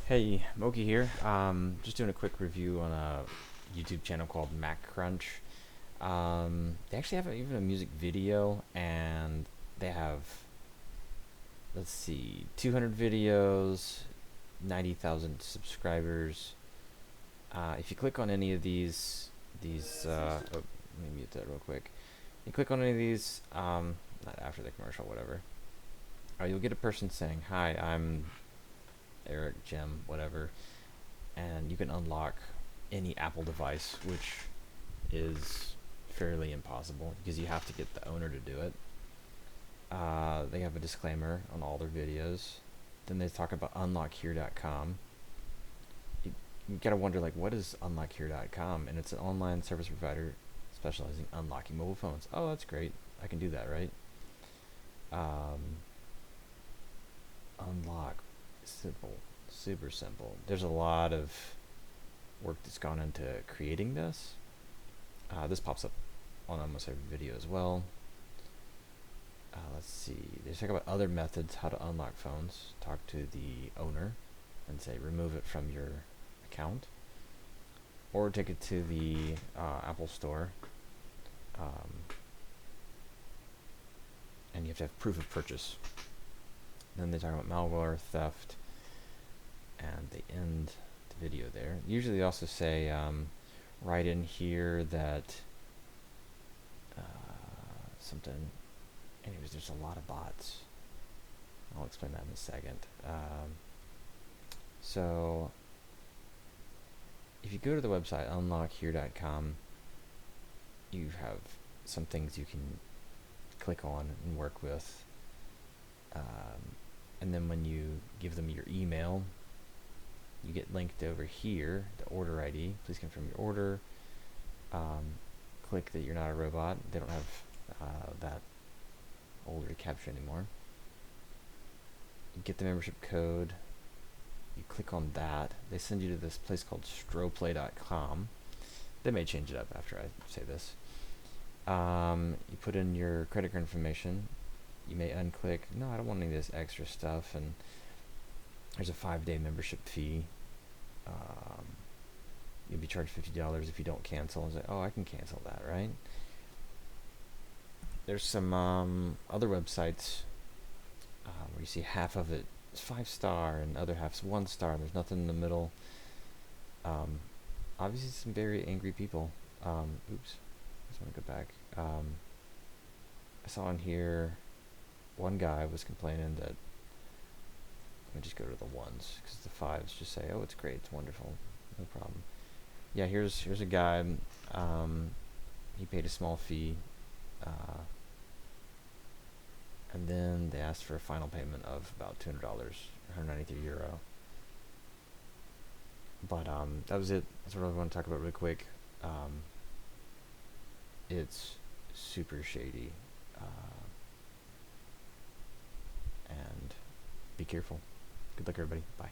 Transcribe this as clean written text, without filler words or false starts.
Hey, Moki here. Just doing a quick review on a YouTube channel called MacCrunch. They actually have even a music video, and they have, let's see, 200 videos, 90,000 subscribers. If you click on any of oh, let me mute that real quick. You click on any of these, not after the commercial, whatever. You'll get a person saying, "Hi, I'm Eric, Jim, whatever," and you can unlock any Apple device, which is fairly impossible because you have to get the owner to do it. They have a disclaimer on all their videos. Then they talk about unlockhere.com. You gotta wonder, like, what is unlockhere.com? And it's an online service provider specializing in unlocking mobile phones. Oh, that's great. I can do that, right? Um, Unlock. Simple. Super simple. There's a lot of work that's gone into creating this. This pops up on almost every video as well. Let's see. They talk about other methods how to unlock phones. Talk to the owner and say remove it from your account, or take it to the Apple Store, um, and you have to have proof of purchase. Then they talk about malware, theft, and they end the video there. Usually they also say right in here that something. Anyways, there's a lot of bots. I'll explain that in a second. So if you go to the website unlockhere.com, you have some things you can click on and work with. And then when you give them your email, you get linked over here, the order ID. Please confirm your order. Click that you're not a robot. They don't have that older capture anymore. You get the membership code. You click on that. They send you to this place called Stroplay.com. They may change it up after I say this. You put in your credit card information. You may unclick, no, I don't want any of this extra stuff, and there's a 5-day membership fee. You'll be charged $50 if you don't cancel. And say, oh, I can cancel that, right? There's some other websites where you see half of it is 5-star and other half's 1-star, and there's nothing in the middle. Obviously, some very angry people. Oops, I just want to go back. I saw in here one guy was complaining that, let me just go to the ones, because the 5s just say, oh, it's great, it's wonderful, no problem. Yeah, here's a guy, he paid a small fee, and then they asked for a final payment of about $200, 193 euro. But that was it. That's what I want to talk about really quick. It's super shady, and be careful. Good luck, everybody. Bye.